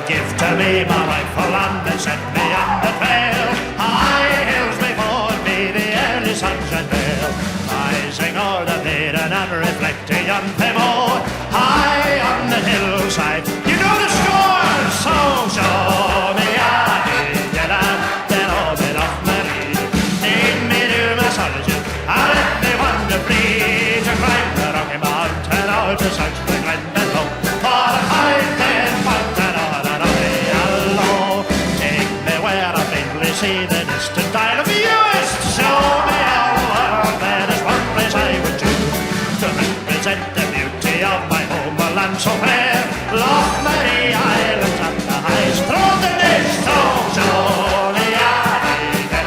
give to me my rightful land and set me on the trail. High hills before me, the early sunshine veil, rising o'er the maiden and reflecting on them all. High on the hillside, you know the score, so show me a land, then all the Loch Maree. Lead me to my solitude, and let me wander free, to climb the rocky mountain or to search the glen below, for a high-dead fountain or a rocky hollow. Take me where I faintly see the distant Isle of the Uist. Show me all the world, there is one place I would choose to represent the beauty of my homeland so fair. Loch Maree Islands at the highest throw the dish, so show me a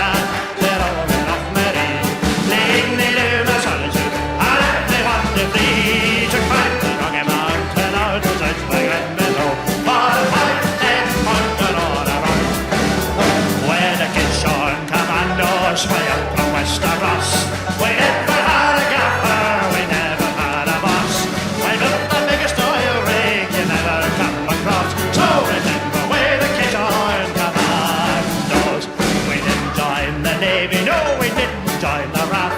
land, there all the Loch Maree. Lead me to my solitude, and let me wander free, to climb the rocky mountain or to search the glen below, for a high-dead fountain or a rock, where the Kishorn Commandos way up from Westeros. We never had a gaffer, we never had a boss. I built the biggest oil rig you never come across. So remember we're the Kishorn Commandos. We didn't join the Navy, no, we didn't join the RAF.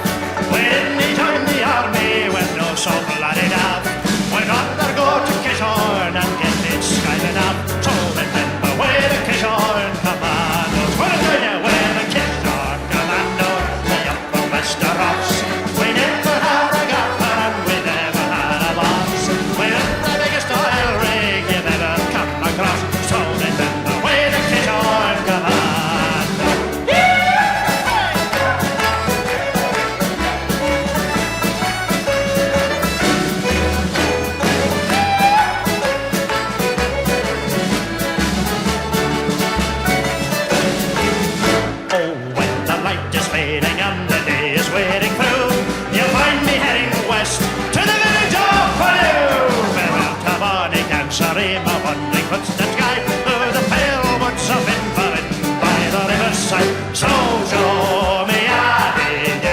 We didn't join the army, we're no so bloody daft. We'd rather go to Kishorn and get it skiving up. So remember we're the Kishorn Commandos. We're the Kishorn Commandos, way up from Westeros. We never had a gaffer and we never had a boss. We built the biggest oil rig you never come across. So remember we're the Kishorn Commandos. Oh, when the light is fading and the day is wading through, you'll find me heading west to the village of Fallew. Where out a bonny cancery my wandering footsteps guide through the pale woods of Inverin by the riverside. So show me a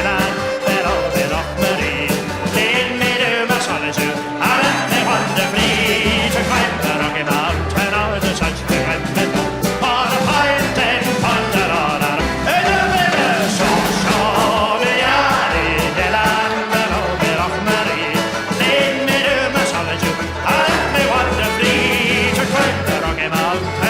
land, there all the Loch Maree. Lead me to my solitude, and let me wander free, to climb the rocky mountain or to search the glen below, for a high-dead fountain or a so show me a land, there all the Loch Maree. Lead me to my solitude, and let me wander free, to climb the rocky mountain